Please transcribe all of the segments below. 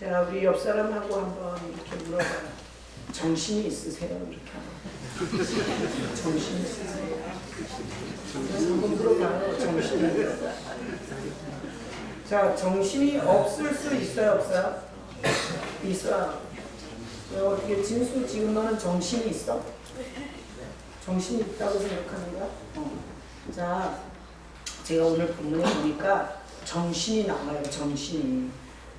자, 우리 옆 사람하고 한번 이렇게 물어봐요. 정신이 있으세요? 이렇게 하고. 정신이 있으세요? 한번 물어봐요. 정신이 있으세요? 자, 정신이 없을 수 있어요? 없어요? 있어요. 어떻게 진수 지금 너는 정신이 있어? 정신이 있다고 생각하는 거야? 자, 제가 오늘 본문에 보니까 정신이 나와요. 정신이.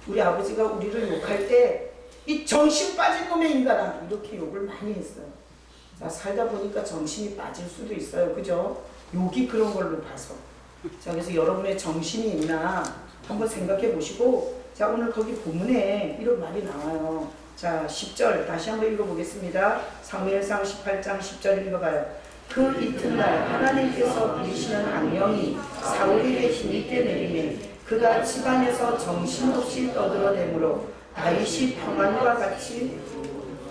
우리 아버지가 우리를 욕할 때 이 정신 빠진 놈의 인간아 이렇게 욕을 많이 했어요. 자, 살다 보니까 정신이 빠질 수도 있어요. 그죠? 욕이 그런 걸로 봐서. 자, 그래서 여러분의 정신이 있나 한번 생각해 보시고, 자, 오늘 거기 본문에 이런 말이 나와요. 자, 10절 다시 한번 읽어보겠습니다. 사무엘상 18장 10절 읽어봐요. 그 이튿날 하나님께서 부리시는 악령이 사울에게 힘있게 내리매 그가 집안에서 정신없이 떠들어대므로 다윗이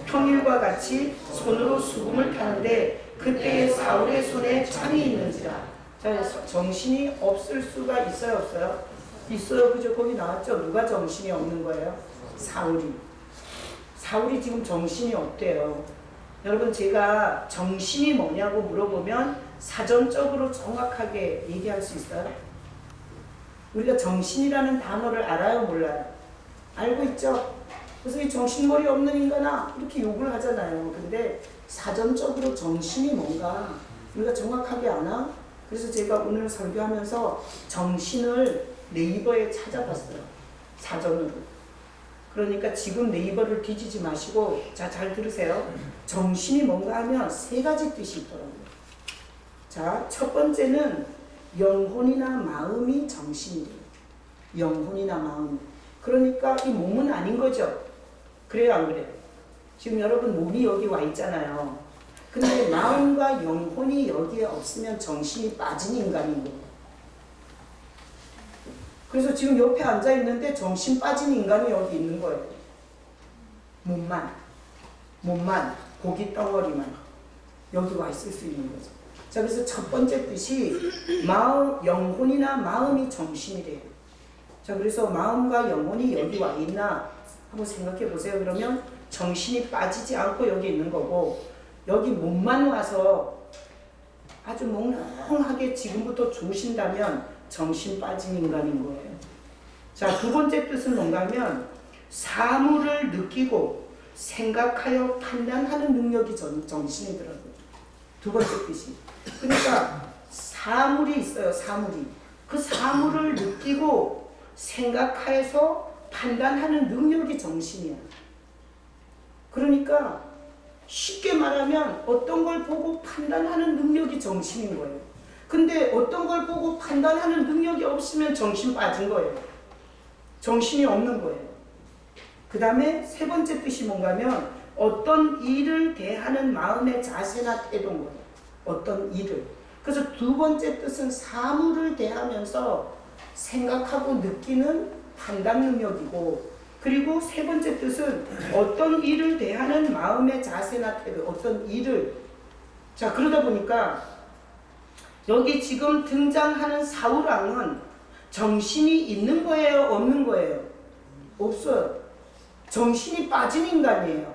평일과 같이 손으로 수금을 타는데 그때에 사울의 손에 창이 있는지라. 자, 정신이 없을 수가 있어요? 없어요? 있어요. 그죠? 거기 나왔죠? 누가 정신이 없는 거예요? 사울이. 사울이 지금 정신이 없대요. 여러분, 제가 정신이 뭐냐고 물어보면 사전적으로 정확하게 얘기할 수 있어요? 우리가 정신이라는 단어를 알아요? 몰라요? 알고 있죠? 그래서 이 정신머리 없는 인간아 이렇게 욕을 하잖아요. 근데 사전적으로 정신이 뭔가 우리가 정확하게 아나? 그래서 제가 오늘 설교하면서 정신을 네이버에 찾아봤어요. 사전으로. 그러니까 지금 네이버를 뒤지지 마시고, 자, 잘 들으세요. 정신이 뭔가 하면 세 가지 뜻이 있더라고요. 자, 첫 번째는 영혼이나 마음이 정신이래요. 영혼이나 마음. 그러니까 이 몸은 아닌 거죠. 그래요, 안 그래요? 지금 여러분 몸이 여기 와 있잖아요. 근데 마음과 영혼이 여기에 없으면 정신이 빠진 인간인 거예요. 그래서 지금 옆에 앉아 있는데 정신 빠진 인간이 여기 있는 거예요. 몸만, 고기 덩어리만 여기 와 있을 수 있는 거죠. 자, 그래서 첫 번째 뜻이 영혼이나 마음이 정신이래요. 자, 그래서 마음과 영혼이 여기 와 있나 한번 생각해 보세요. 그러면 정신이 빠지지 않고 여기 있는 거고, 여기 몸만 와서 아주 몽롱하게 지금부터 주신다면 정신 빠진 인간인 거예요. 자, 두 번째 뜻은 뭔가 하면 사물을 느끼고 생각하여 판단하는 능력이 정신이더라고요. 두 번째 뜻이. 그러니까 사물이 있어요. 사물이. 그 사물을 느끼고 생각해서 판단하는 능력이 정신이야. 그러니까 쉽게 말하면 어떤 걸 보고 판단하는 능력이 정신인 거예요. 근데 어떤 걸 보고 판단하는 능력이 없으면 정신 빠진 거예요. 정신이 없는 거예요. 그 다음에 세 번째 뜻이 뭔가 하면 어떤 일을 대하는 마음의 자세나 태도인 거예요. 어떤 일을. 그래서 두 번째 뜻은 사물을 대하면서 생각하고 느끼는 판단 능력이고, 그리고 세 번째 뜻은 어떤 일을 대하는 마음의 자세나 태도, 어떤 일을. 자, 그러다 보니까 여기 지금 등장하는 사울왕은 정신이 있는 거예요? 없는 거예요? 없어요. 정신이 빠진 인간이에요.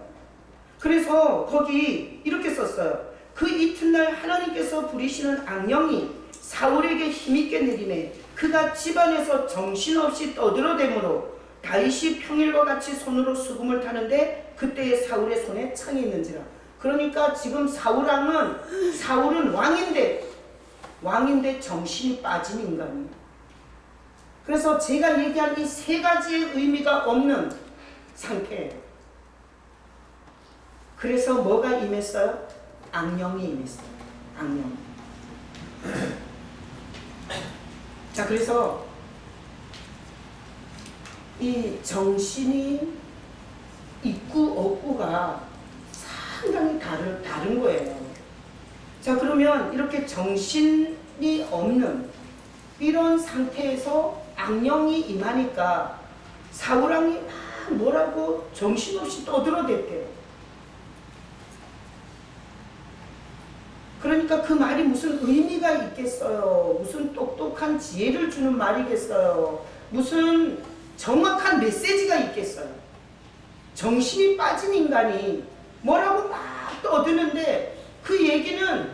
그래서 거기 이렇게 썼어요. 그 이튿날 하나님께서 부리시는 악령이 사울에게 힘있게 내리매 그가 집안에서 정신없이 떠들어대므로 다윗이 평일과 같이 손으로 수금을 타는데 그때에 사울의 손에 창이 있는지라. 그러니까 지금 사울은 왕인데 정신이 빠진 인간이에요. 그래서 제가 얘기한 이 세 가지의 의미가 없는 상태예요. 그래서 뭐가 임했어요? 악령이 임했어요. 악령. 자, 그래서 이 정신이 있고 없고가 상당히 다른 거예요. 자, 그러면 이렇게 정신이 없는 이런 상태에서 악령이 임하니까 사울왕이 막 뭐라고 정신없이 떠들어댔대요. 그러니까 그 말이 무슨 의미가 있겠어요? 무슨 똑똑한 지혜를 주는 말이겠어요? 무슨 정확한 메시지가 있겠어요? 정신이 빠진 인간이 뭐라고 막 떠드는데 그 얘기는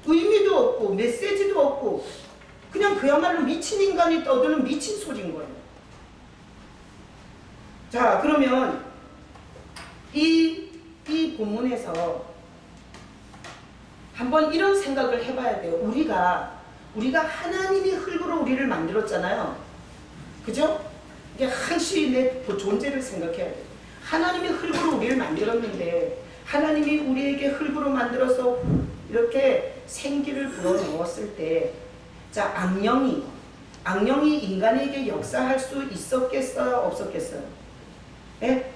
의미도 없고 메시지도 없고 그냥 그야말로 미친 인간이 떠드는 미친 소리인 거예요. 자, 그러면 이 본문에서 한번 이런 생각을 해봐야 돼요. 우리가 하나님이 흙으로 우리를 만들었잖아요. 그죠? 이게 항시 내 존재를 생각해야 돼요. 하나님이 흙으로 우리를 만들었는데 하나님이 우리에게 흙으로 만들어서 이렇게 생기를 불어넣었을 때, 자, 악령이 인간에게 역사할 수 있었겠어요? 없었겠어요? 예?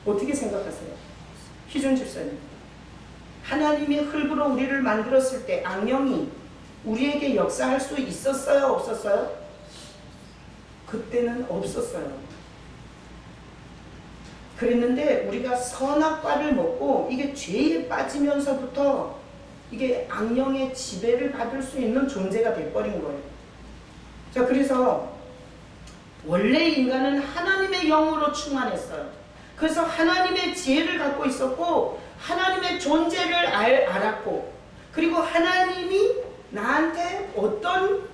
어떻게 생각하세요? 희준 집사님. 하나님이 흙으로 우리를 만들었을 때 악령이 우리에게 역사할 수 있었어요? 없었어요? 그때는 없었어요. 그랬는데 우리가 선악과를 먹고 이게 죄에 빠지면서부터 이게 악령의 지배를 받을 수 있는 존재가 돼버린 거예요. 자, 그래서 원래 인간은 하나님의 영으로 충만했어요. 그래서 하나님의 지혜를 갖고 있었고 하나님의 존재를 알았고, 그리고 하나님이 나한테 어떤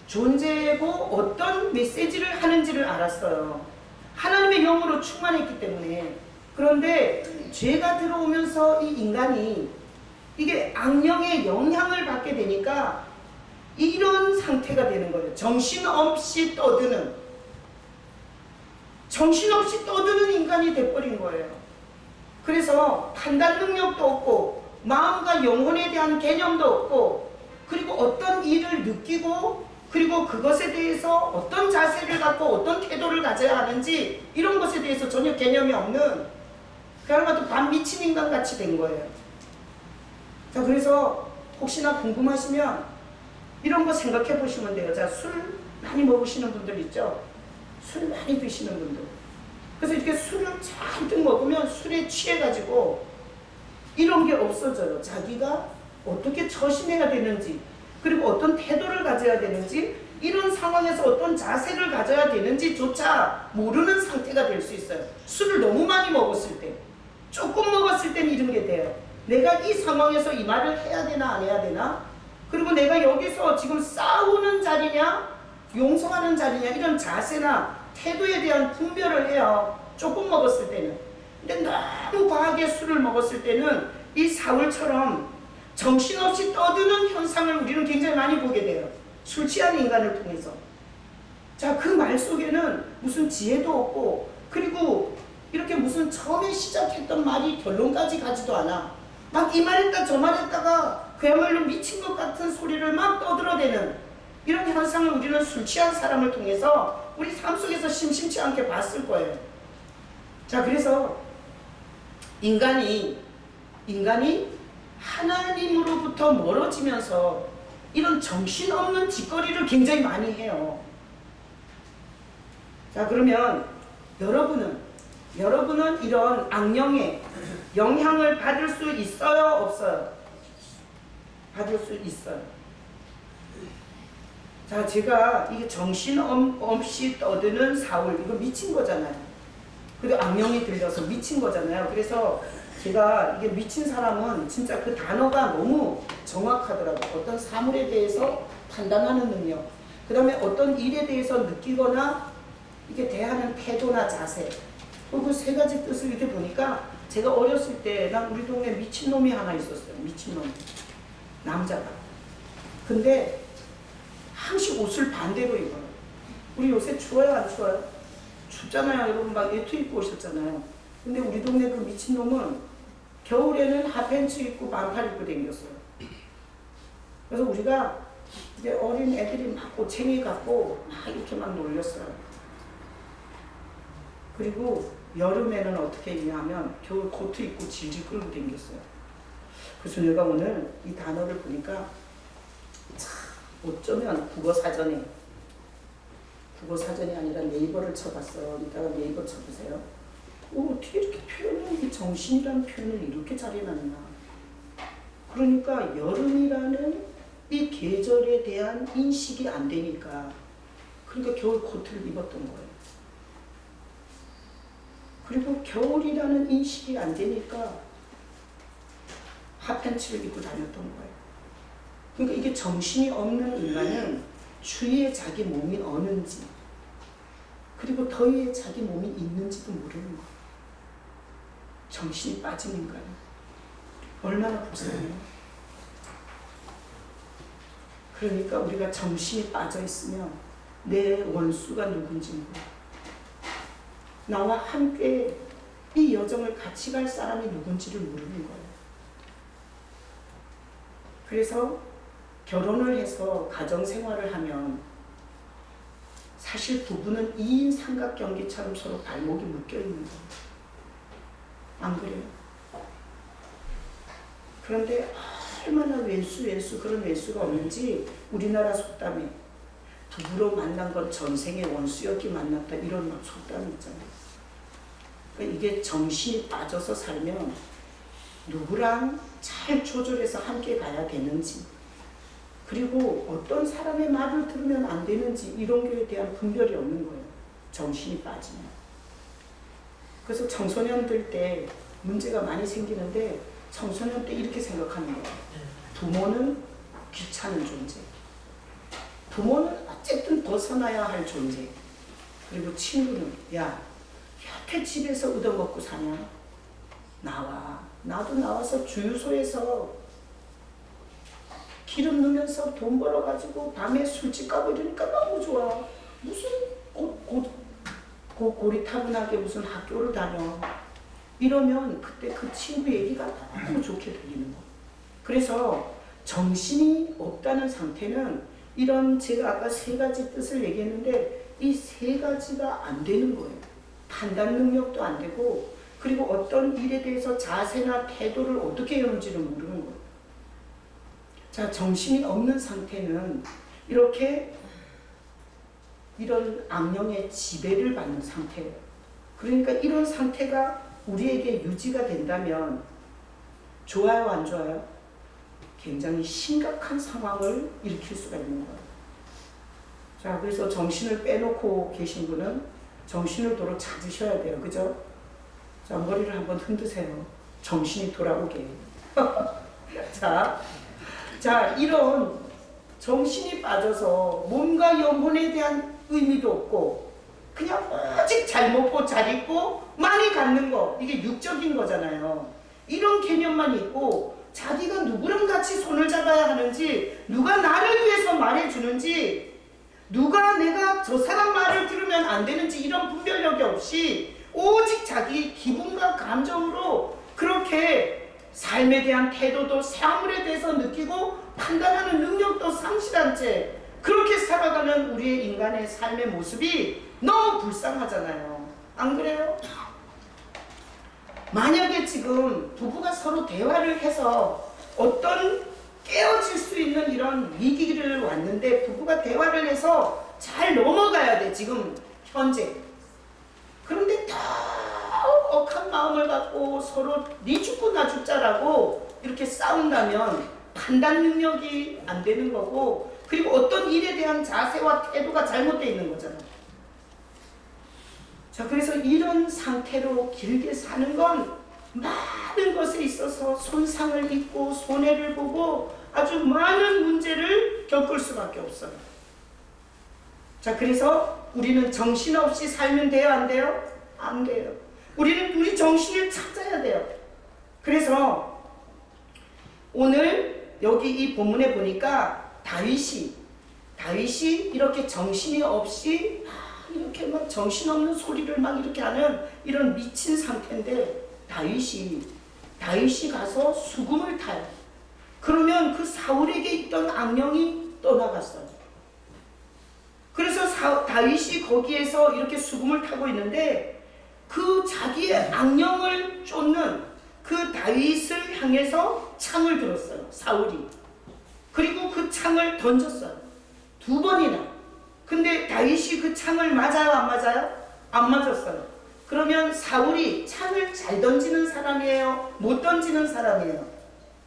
존재고 어떤 메시지를 하는지를 알았어요. 하나님의 영으로 충만했기 때문에. 그런데 죄가 들어오면서 이 인간이 이게 악령의 영향을 받게 되니까 이런 상태가 되는 거예요. 정신없이 떠드는 인간이 돼버린 거예요. 그래서 판단 능력도 없고 마음과 영혼에 대한 개념도 없고, 그리고 어떤 일을 느끼고 그리고 그것에 대해서 어떤 자세를 갖고 어떤 태도를 가져야 하는지 이런 것에 대해서 전혀 개념이 없는, 그야말로 반 미친 인간 같이 된 거예요. 자, 그래서 혹시나 궁금하시면 이런 거 생각해 보시면 돼요. 자, 술 많이 먹으시는 분들 있죠? 술 많이 드시는 분들. 그래서 이렇게 술을 잔뜩 먹으면 술에 취해가지고 이런 게 없어져요. 자기가 어떻게 처신해야 되는지, 그리고 어떤 태도를 가져야 되는지, 이런 상황에서 어떤 자세를 가져야 되는지조차 모르는 상태가 될 수 있어요. 술을 너무 많이 먹었을 때. 조금 먹었을 때는 이런 게 돼요. 내가 이 상황에서 이 말을 해야 되나 안 해야 되나? 그리고 내가 여기서 지금 싸우는 자리냐 용서하는 자리냐, 이런 자세나 태도에 대한 분별을 해요. 조금 먹었을 때는. 근데 너무 과하게 술을 먹었을 때는 이 사울처럼 정신없이 떠드는 현상을 우리는 굉장히 많이 보게 돼요. 술 취한 인간을 통해서. 자, 그 말 속에는 무슨 지혜도 없고, 그리고 이렇게 무슨 처음에 시작했던 말이 결론까지 가지도 않아. 막 이 말했다 저 말했다가 그야말로 미친 것 같은 소리를 막 떠들어대는 이런 현상을 우리는 술 취한 사람을 통해서 우리 삶 속에서 심심치 않게 봤을 거예요. 자, 그래서 인간이 하나님으로부터 멀어지면서 이런 정신없는 짓거리를 굉장히 많이 해요. 자, 그러면 여러분은 이런 악령의 영향을 받을 수 있어요? 없어요? 받을 수 있어요. 자, 제가 이게 정신없이 떠드는 사울, 이거 미친 거잖아요. 그리고 악령이 들려서 미친 거잖아요. 그래서 제가 이게 미친 사람은 진짜 그 단어가 너무 정확하더라고요. 어떤 사물에 대해서 판단하는 능력, 그 다음에 어떤 일에 대해서 느끼거나 이게 대하는 태도나 자세, 그 세 가지 뜻을 이렇게 보니까, 제가 어렸을 때 난 우리 동네 미친놈이 하나 있었어요. 미친놈. 남자가. 근데 항상 옷을 반대로 입어요. 우리 요새 추워요 안 추워요? 춥잖아요. 여러분 막 외투 입고 오셨잖아요. 근데 우리 동네 그 미친놈은 겨울에는 핫팬츠 입고 반팔 입고 다녔어요. 그래서 우리가 이제 어린 애들이 막 꼬챙이 갖고 막 이렇게 막 놀렸어요. 그리고 여름에는 어떻게 했냐면 겨울 코트 입고 질질 끌고 다녔어요. 그래서 내가 오늘 이 단어를 보니까 참 어쩌면 국어사전이 아니라 네이버를 쳐봤어요. 이따가 네이버 쳐보세요. 어떻게 이렇게 이 정신이라는 표현을 이렇게 잘 해놨나. 그러니까 여름이라는 이 계절에 대한 인식이 안 되니까, 그러니까 겨울 코트를 입었던 거예요. 그리고 겨울이라는 인식이 안 되니까 핫팬츠를 입고 다녔던 거예요. 그러니까 이게 정신이 없는 인간은 추위에 자기 몸이 어는지 그리고 더위에 자기 몸이 있는지도 모르는 거예요. 정신이 빠진 인간은 얼마나 불쌍해요. 그러니까 우리가 정신이 빠져 있으면 내 원수가 누군지 모르고 나와 함께 이 여정을 같이 갈 사람이 누군지를 모르는 거예요. 그래서 결혼을 해서 가정생활을 하면 사실 부부는 2인 삼각경기처럼 서로 발목이 묶여있는 거예요. 안 그래요? 그런데 얼마나 왼수 그런 왼수가 없는지 우리나라 속담에 부부로 만난 건 전생의 원수였기 만났다 이런 막 속담이 있잖아요. 그러니까 이게 정신이 빠져서 살면 누구랑 잘 조절해서 함께 가야 되는지 그리고 어떤 사람의 말을 들으면 안 되는지 이런 거에 대한 분별이 없는 거예요. 정신이 빠지면. 그래서 청소년들 때 문제가 많이 생기는데 청소년 때 이렇게 생각하는 거예요. 부모는 귀찮은 존재. 부모는 어쨌든 벗어나야 할 존재. 그리고 친구는 야, 여태 집에서 얻어먹고 사냐? 나와. 나도 나와서 주유소에서 기름 넣으면서 돈 벌어가지고 밤에 술집 가고 이러니까 너무 좋아. 무슨 고리타분하게 무슨 학교를 다녀. 이러면 그때 그 친구 얘기가 너무 좋게 들리는 거. 그래서 정신이 없다는 상태는 이런 제가 아까 3가지 뜻을 얘기했는데 이 3가지가 안 되는 거예요. 판단 능력도 안 되고 그리고 어떤 일에 대해서 자세나 태도를 어떻게 해야 하는지를 모르는 거예요. 자, 정신이 없는 상태는 이렇게 이런 악령의 지배를 받는 상태예요. 그러니까 이런 상태가 우리에게 유지가 된다면 좋아요, 안 좋아요? 굉장히 심각한 상황을 일으킬 수가 있는 거예요. 자, 그래서 정신을 빼놓고 계신 분은 정신을 도로 찾으셔야 돼요. 그죠? 자, 머리를 한번 흔드세요. 정신이 돌아오게. 자, 이런 정신이 빠져서 몸과 영혼에 대한 의미도 없고 그냥 오직 잘 먹고 잘 입고 많이 갖는 거, 이게 육적인 거잖아요. 이런 개념만 있고 자기가 누구랑 같이 손을 잡아야 하는지, 누가 나를 위해서 말해주는지, 누가 내가 저 사람 말을 들으면 안 되는지 이런 분별력이 없이 오직 자기 기분과 감정으로 그렇게 삶에 대한 태도도 사물에 대해서 느끼고 판단하는 능력도 상실한 채 그렇게 살아가는 우리의 인간의 삶의 모습이 너무 불쌍하잖아요. 안 그래요? 만약에 지금 부부가 서로 대화를 해서 어떤 깨어질 수 있는 이런 위기를 왔는데 부부가 대화를 해서 잘 넘어가야 돼, 지금 현재. 그런데 다 억한 마음을 갖고 서로 네 죽고 나 죽자라고 이렇게 싸운다면 판단 능력이 안 되는 거고, 그리고 어떤 일에 대한 자세와 태도가 잘못되어 있는 거잖아요. 자, 그래서 이런 상태로 길게 사는 건 많은 것에 있어서 손상을 입고 손해를 보고 아주 많은 문제를 겪을 수밖에 없어요. 자, 그래서 우리는 정신없이 살면 돼요, 안 돼요? 안 돼요. 우리는 우리 정신을 찾아야 돼요. 그래서 오늘 여기 이 본문에 보니까 다윗이 이렇게 정신이 없이 이렇게 막 정신없는 소리를 막 이렇게 하는 이런 미친 상태인데 다윗이 가서 수금을 타요. 그러면 그 사울에게 있던 악령이 떠나갔어요. 그래서 다윗이 거기에서 이렇게 수금을 타고 있는데 그 자기의 악령을 쫓는 그 다윗을 향해서 창을 들었어요, 사울이. 그리고 그 창을 던졌어요. 2번이나. 근데 다윗이 그 창을 맞아요, 안 맞아요? 안 맞았어요. 그러면 사울이 창을 잘 던지는 사람이에요? 못 던지는 사람이에요?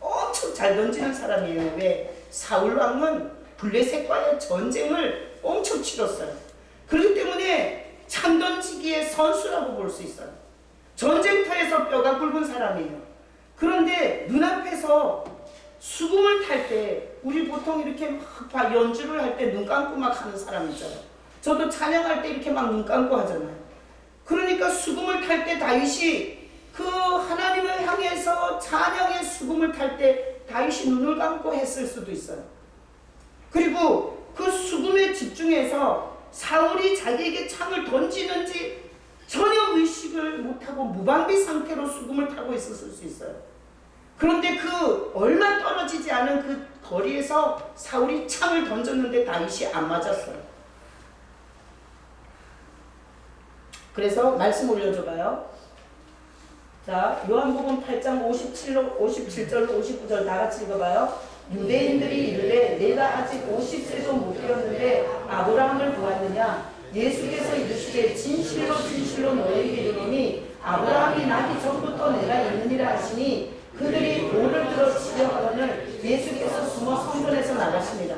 엄청 잘 던지는 사람이에요. 왜? 사울 왕은 블레셋과의 전쟁을 엄청 치렀어요. 그렇기 때문에 창 던지기의 선수라고 볼 수 있어요. 전쟁터에서 뼈가 굵은 사람이에요. 그런데 눈앞에서 수금을 탈 때 우리 보통 이렇게 막 연주를 할 때 눈 감고 막 하는 사람 있잖아요. 저도 찬양할 때 이렇게 막 눈 감고 하잖아요. 그러니까 수금을 탈 때 다윗이 그 하나님을 향해서 찬양의 수금을 탈 때 다윗이 눈을 감고 했을 수도 있어요. 그리고 그 수금에 집중해서 사울이 자기에게 창을 던지는지 전혀 의식을 못하고 무방비 상태로 수금을 타고 있었을 수 있어요. 그런데 그 얼마 떨어지지 않은 그 거리에서 사울이 창을 던졌는데 다윗이 안 맞았어요. 그래서 말씀 올려줘봐요. 자, 요한복음 8장 57절로 59절 다 같이 읽어봐요. 유대인들이 이르되 내가 아직 50세도 못 되었는데 아브라함을 보았느냐? 예수께서 이르시되 진실로 진실로 너희에게 이르노니 아브라함이 나기 전부터 내가 있느니라 하시니 그들이 돌을 들어 치려 하거늘 예수께서 숨어 성전에서 나가십니다.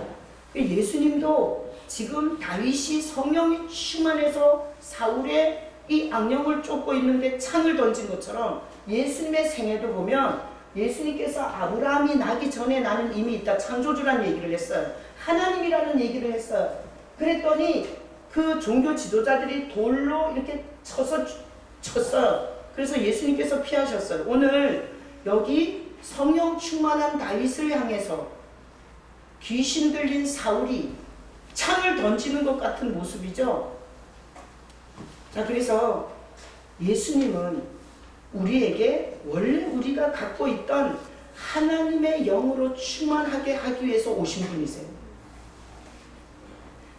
예수님도 지금 다윗이 성령이 충만해서 사울의 이 악령을 쫓고 있는데 창을 던진 것처럼 예수님의 생애도 보면 예수님께서 아브라함이 나기 전에 나는 이미 있다. 창조주라는 얘기를 했어요. 하나님이라는 얘기를 했어요. 그랬더니 그 종교 지도자들이 돌로 이렇게 쳤어요. 그래서 예수님께서 피하셨어요. 오늘 여기 성령 충만한 다윗을 향해서 귀신 들린 사울이 창을 던지는 것 같은 모습이죠. 자, 그래서 예수님은 우리에게 원래 우리가 갖고 있던 하나님의 영으로 충만하게 하기 위해서 오신 분이세요.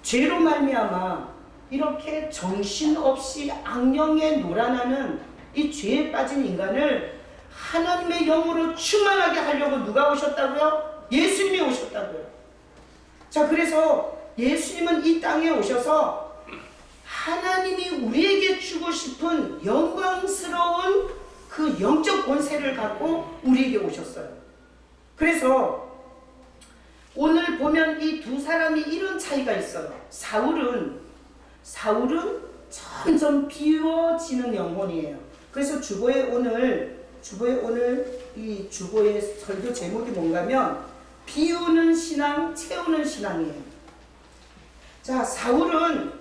죄로 말미암아 이렇게 정신없이 악령에 놀아나는 이 죄에 빠진 인간을 하나님의 영으로 충만하게 하려고 누가 오셨다고요? 예수님이 오셨다고요. 자, 그래서 예수님은 이 땅에 오셔서 하나님이 우리에게 주고 싶은 영광스러운 그 영적 권세를 갖고 우리에게 오셨어요. 그래서 오늘 보면 이 두 사람이 이런 차이가 있어요. 사울은 점점 비워지는 영혼이에요. 그래서 주보의 오늘 이 주보의 설교 제목이 뭔가면 비우는 신앙, 채우는 신앙이에요. 자, 사울은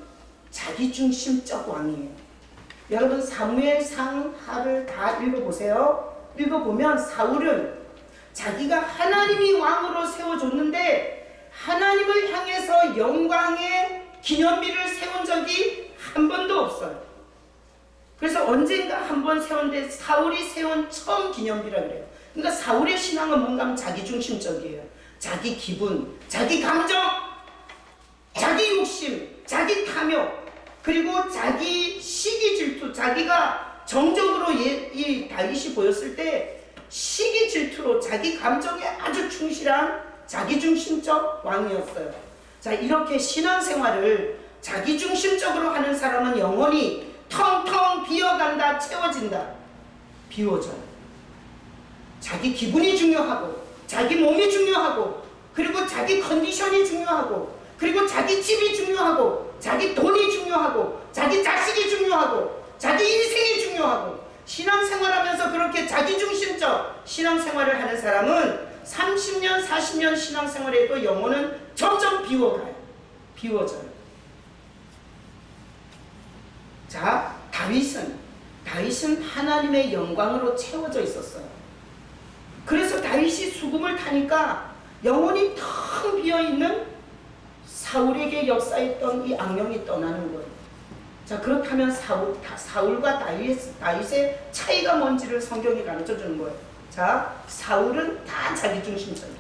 자기중심적 왕이에요. 여러분 사무엘상 하를 다 읽어보세요. 읽어보면 사울은 자기가 하나님이 왕으로 세워줬는데 하나님을 향해서 영광의 기념비를 세운 적이 한 번도 없어요. 그래서 언젠가 한 번 세웠는데 사울이 세운 처음 기념비라 그래요. 그러니까 사울의 신앙은 뭔가 하면 자기중심적이에요. 자기 기분, 자기 감정, 자기 욕심, 자기 탐욕, 그리고 자기 시기 질투, 자기가 정적으로 이 다윗이 보였을 때 시기 질투로 자기 감정에 아주 충실한 자기중심적 왕이었어요. 자, 이렇게 신앙생활을 자기중심적으로 하는 사람은 영혼이 텅텅 비어간다, 채워진다, 비워져요. 자기 기분이 중요하고 자기 몸이 중요하고 그리고 자기 컨디션이 중요하고 그리고 자기 집이 중요하고 자기 돈이 중요하고 자기 자식이 중요하고 자기 인생이 중요하고 신앙생활하면서 그렇게 자기중심적 신앙생활을 하는 사람은 30년 40년 신앙생활에도 영혼은 점점 비워가요. 비워져요. 자, 다윗은 하나님의 영광으로 채워져 있었어요. 그래서 다윗이 수금을 타니까 영혼이 텅 비어있는 사울에게 역사했던 이 악령이 떠나는 거예요. 자, 그렇다면 사울과 다윗의 차이가 뭔지를 성경이 가르쳐 주는 거예요. 자, 사울은 다 자기중심적이에요.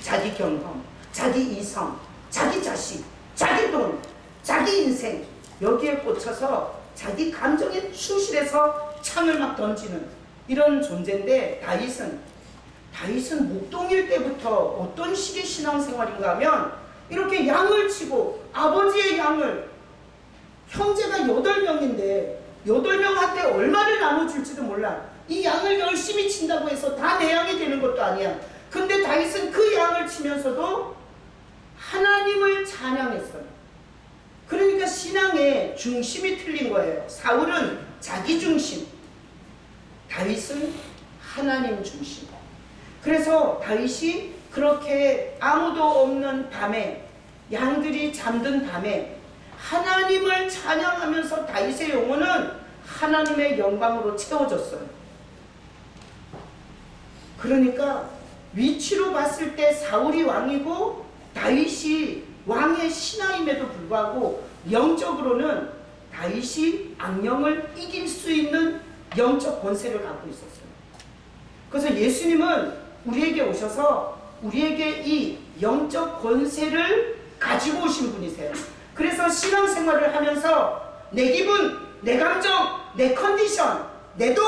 자기 경험, 자기 이성, 자기 자식, 자기 돈, 자기 인생, 여기에 꽂혀서 자기 감정에 충실해서 창을 막 던지는 이런 존재인데 다윗은 목동일 때부터 어떤 식의 신앙생활인가 하면 이렇게 양을 치고 아버지의 양을 형제가 8명인데 8명한테 얼마를 나눠줄지도 몰라. 이 양을 열심히 친다고 해서 다 내 양이 되는 것도 아니야. 근데 다윗은 그 양을 치면서도 하나님을 찬양했어요. 그러니까 신앙의 중심이 틀린 거예요. 사울은 자기중심, 다윗은 하나님 중심. 그래서 다윗이 그렇게 아무도 없는 밤에, 양들이 잠든 밤에 하나님을 찬양하면서 다윗의 영혼은 하나님의 영광으로 채워졌어요. 그러니까 위치로 봤을 때 사울이 왕이고 다윗이 왕의 신하임에도 불구하고 영적으로는 다윗이 악령을 이길 수 있는 영적 권세를 갖고 있었어요. 그래서 예수님은 우리에게 오셔서 우리에게 이 영적 권세를 가지고 오신 분이세요. 그래서 신앙생활을 하면서 내 기분, 내 감정, 내 컨디션, 내 돈,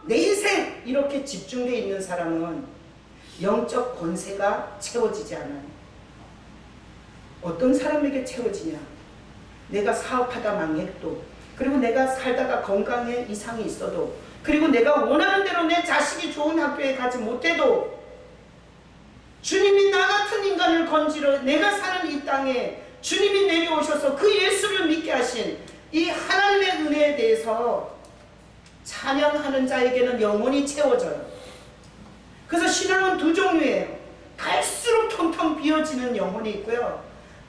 내 인생 이렇게 집중되어 있는 사람은 영적 권세가 채워지지 않아요. 어떤 사람에게 채워지냐? 내가 사업하다 망해도, 그리고 내가 살다가 건강에 이상이 있어도, 그리고 내가 원하는 대로 내 자식이 좋은 학교에 가지 못해도 주님이 나 같은 인간을 건지러 내가 사는 이 땅에 주님이 내려오셔서 그 예수를 믿게 하신 이 하나님의 은혜에 대해서 찬양하는 자에게는 영혼이 채워져요. 그래서 신앙은 두 종류예요. 갈수록 텅텅 비어지는 영혼이 있고요,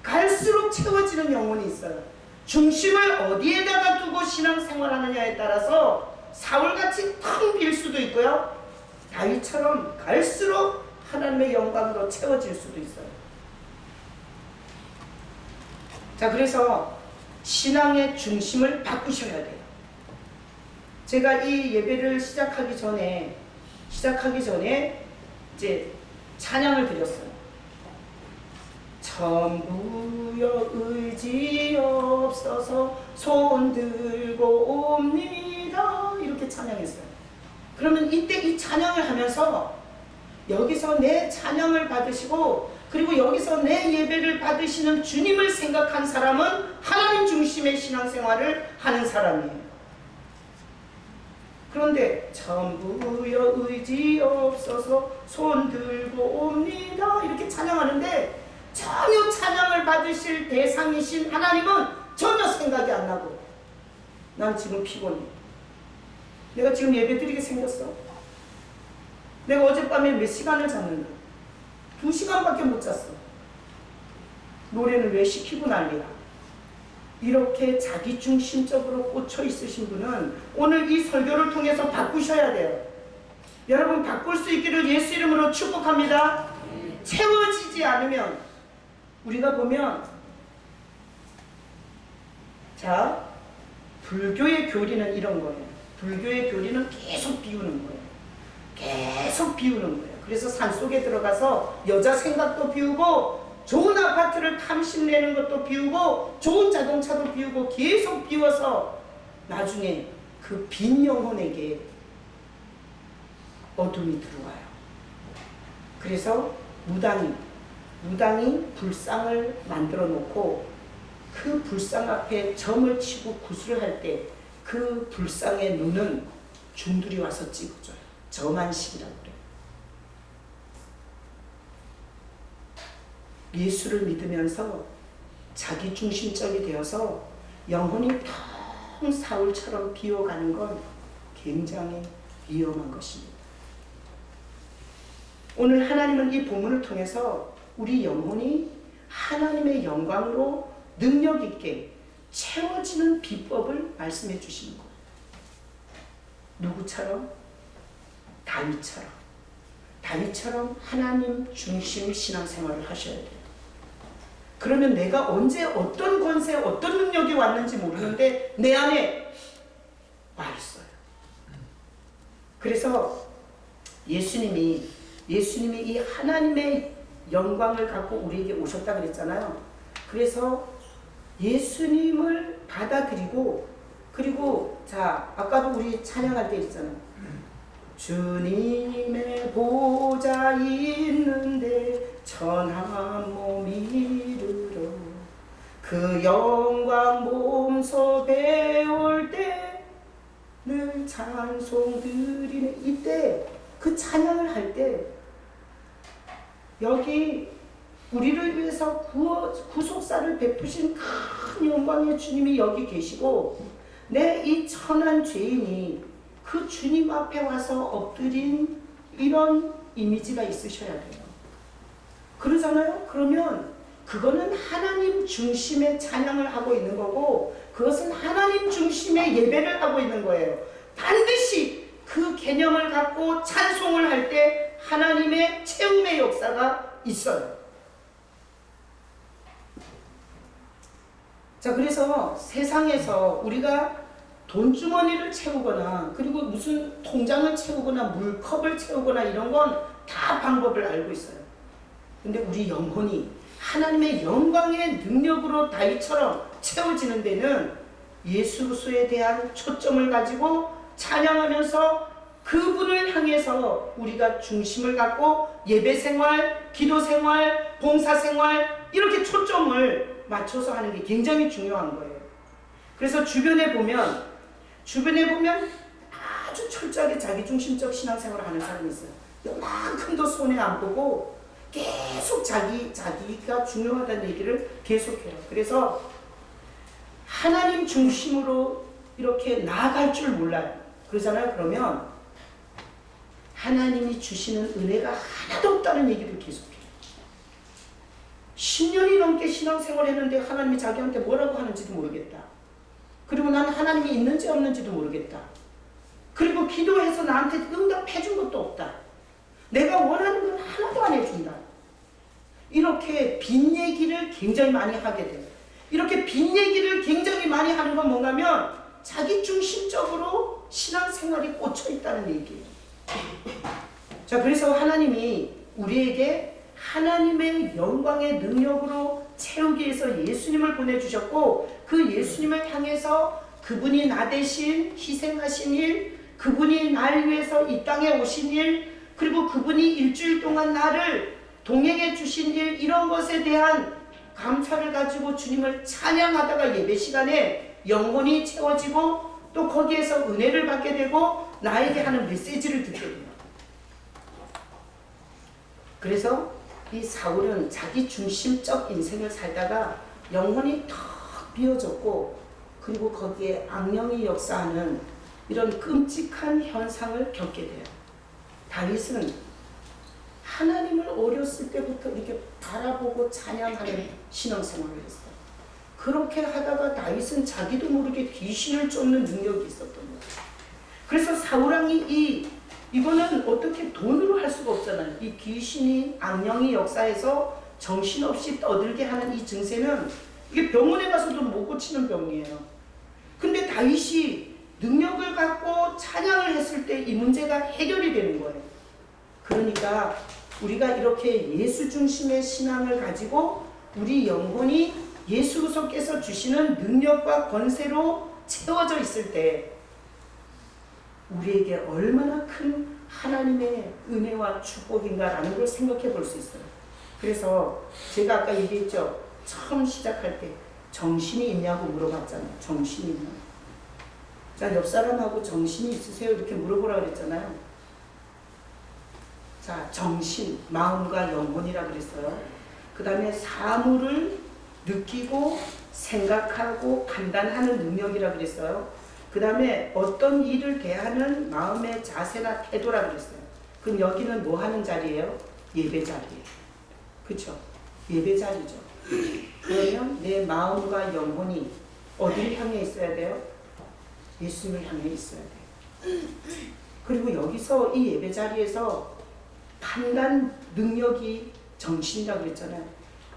갈수록 채워지는 영혼이 있어요. 중심을 어디에다가 두고 신앙생활하느냐에 따라서 사울같이 텅 빌 수도 있고요, 다윗처럼 갈수록 하나님의 영광으로 채워질 수도 있어요. 자, 그래서 신앙의 중심을 바꾸셔야 돼요. 제가 이 예배를 시작하기 전에 이제 찬양을 드렸어요. 전부여 의지 없어서 손 들고 옵니다, 이렇게 찬양했어요. 그러면 이때 이 찬양을 하면서 여기서 내 찬양을 받으시고, 그리고 여기서 내 예배를 받으시는 주님을 생각한 사람은 하나님 중심의 신앙생활을 하는 사람이에요. 그런데 전부여 의지 없어서 손 들고 옵니다 이렇게 찬양하는데 전혀 찬양을 받으실 대상이신 하나님은 전혀 생각이 안 나고, 난 지금 피곤해, 내가 지금 예배 드리게 생겼어, 내가 어젯밤에 몇 시간을 잤는데 2시간밖에 못 잤어, 노래는 왜 시키고 난리야. 이렇게 자기중심적으로 꽂혀 있으신 분은 오늘 이 설교를 통해서 바꾸셔야 돼요. 여러분, 바꿀 수 있기를 예수 이름으로 축복합니다. 채워지지 않으면, 우리가 보면, 자, 불교의 교리는 이런 거예요. 불교의 교리는 계속 비우는 거예요. 계속 비우는 거예요. 그래서 산속에 들어가서 여자 생각도 비우고, 좋은 아파트를 탐심내는 것도 비우고, 좋은 자동차도 비우고, 계속 비워서 나중에 그 빈 영혼에게 어둠이 들어와요. 그래서 무당이 불상을 만들어 놓고 그 불상 앞에 점을 치고 구슬을 할 때 그 불상의 눈은 중들이 와서 찍어줘요. 점안식이라고 그래요. 예수를 믿으면서 자기중심적이 되어서 영혼이 텅 사울처럼 비워가는 건 굉장히 위험한 것입니다. 오늘 하나님은 이 본문을 통해서 우리 영혼이 하나님의 영광으로 능력 있게 채워지는 비법을 말씀해 주시는 거예요. 누구처럼? 다윗처럼 하나님 중심 신앙생활을 하셔야 돼요. 그러면 내가 언제 어떤 권세, 어떤 능력이 왔는지 모르는데 내 안에 와 있어요. 그래서 예수님이 이 하나님의 영광을 갖고 우리에게 오셨다 그랬잖아요. 그래서 예수님을 받아들이고, 그리고 자, 아까도 우리 찬양할 때 있잖아요. 주님의 보좌 있는데 천한 몸 이르러 그 영광 몸소 배울 때 늘 찬송 드리네. 이때 그 찬양을 할 때 여기 우리를 위해서 구속사를 베푸신 큰 영광의 주님이 여기 계시고, 내 이 천한 죄인이 그 주님 앞에 와서 엎드린 이런 이미지가 있으셔야 돼요. 그러잖아요? 그러면 그거는 하나님 중심의 찬양을 하고 있는 거고, 그것은 하나님 중심의 예배를 하고 있는 거예요. 반드시 그 개념을 갖고 찬송을 할 때 하나님의 채움의 역사가 있어요. 자, 그래서 세상에서 우리가 돈주머니를 채우거나 그리고 무슨 통장을 채우거나 물컵을 채우거나 이런 건 다 방법을 알고 있어요. 근데 우리 영혼이 하나님의 영광의 능력으로 다윗처럼 채워지는 데는 예수 그리스도에 대한 초점을 가지고 찬양하면서 그분을 향해서 우리가 중심을 갖고 예배생활, 기도생활, 봉사생활 이렇게 초점을 맞춰서 하는 게 굉장히 중요한 거예요. 그래서 주변에 보면 아주 철저하게 자기중심적 신앙생활을 하는 사람이 있어요. 요만큼도 손에 안 보고 계속 자기가 중요하다는 얘기를 계속해요. 그래서 하나님 중심으로 이렇게 나아갈 줄 몰라요. 그러잖아요. 그러면 하나님이 주시는 은혜가 하나도 없다는 얘기를 계속해요. 10년이 넘게 신앙생활을 했는데 하나님이 자기한테 뭐라고 하는지도 모르겠다. 그리고 나는 하나님이 있는지 없는지도 모르겠다. 그리고 기도해서 나한테 응답해 준 것도 없다. 내가 원하는 건 하나도 안 해준다. 이렇게 빈 얘기를 굉장히 많이 하게 돼요. 이렇게 빈 얘기를 굉장히 많이 하는 건 뭔가면 자기 중심적으로 신앙생활이 꽂혀 있다는 얘기예요. 자, 그래서 하나님이 우리에게 하나님의 영광의 능력으로 채우기 위해서 예수님을 보내주셨고, 그 예수님을 향해서 그분이 나 대신 희생하신 일, 그분이 날 위해서 이 땅에 오신 일, 그리고 그분이 일주일 동안 나를 동행해 주신 일, 이런 것에 대한 감사를 가지고 주님을 찬양하다가 예배 시간에 영혼이 채워지고 또 거기에서 은혜를 받게 되고 나에게 하는 메시지를 듣게 돼요. 그래서 이 사울은 자기 중심적 인생을 살다가 영혼이 턱 비어졌고, 그리고 거기에 악령이 역사하는 이런 끔찍한 현상을 겪게 돼요. 다윗은 하나님을 어렸을 때부터 이렇게 바라보고 찬양하는 신앙생활을 했어요. 그렇게 하다가 다윗은 자기도 모르게 귀신을 쫓는 능력이 있었던 거예요. 그래서 사울왕이 이거는 어떻게 돈으로 할 수가 없잖아요. 이 귀신이 악령이 역사해서 정신없이 떠들게 하는 이 증세는 이게 병원에 가서도 못 고치는 병이에요. 근데 다윗이 능력을 갖고 찬양을 했을 때 이 문제가 해결이 되는 거예요. 그러니까 우리가 이렇게 예수 중심의 신앙을 가지고 우리 영혼이 예수 그리스도께서 주시는 능력과 권세로 채워져 있을 때 우리에게 얼마나 큰 하나님의 은혜와 축복인가라는 걸 생각해 볼 수 있어요. 그래서 제가 아까 얘기했죠. 처음 시작할 때 정신이 있냐고 물어봤잖아요. 정신이 있냐. 자, 옆 사람하고 정신이 있으세요? 이렇게 물어보라 그랬잖아요. 자, 정신, 마음과 영혼이라 그랬어요. 그 다음에 사물을 느끼고 생각하고 판단하는 능력이라 그랬어요. 그 다음에 어떤 일을 대하는 마음의 자세나 태도라 그랬어요. 그럼 여기는 뭐 하는 자리예요? 예배 자리예요. 그렇죠? 예배 자리죠. 그러면 내 마음과 영혼이 어디를 향해 있어야 돼요? 예수님을 향해 있어야 돼요. 그리고 여기서 이 예배 자리에서 판단 능력이 정신이라고 그랬잖아요.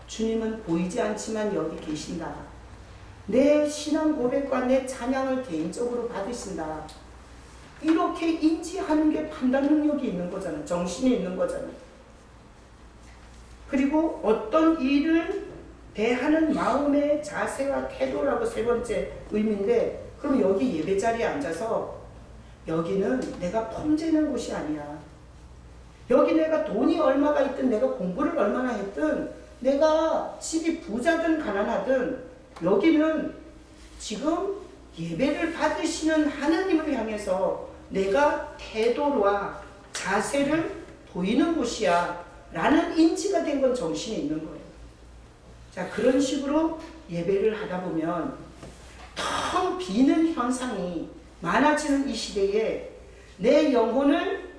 주님은 보이지 않지만 여기 계신다. 내 신앙 고백과 내 찬양을 개인적으로 받으신다. 이렇게 인지하는 게 판단 능력이 있는 거잖아요. 정신이 있는 거잖아요. 그리고 어떤 일을 대하는 마음의 자세와 태도라고 세 번째 의미인데, 그럼 여기 예배 자리에 앉아서 여기는 내가 폼재는 곳이 아니야. 여기 내가 돈이 얼마가 있든 내가 공부를 얼마나 했든 내가 집이 부자든 가난하든 여기는 지금 예배를 받으시는 하나님을 향해서 내가 태도와 자세를 보이는 곳이야 라는 인지가 된 건 정신이 있는 거예요. 자, 그런 식으로 예배를 하다 보면 텅 비는 현상이 많아지는 이 시대에 내 영혼을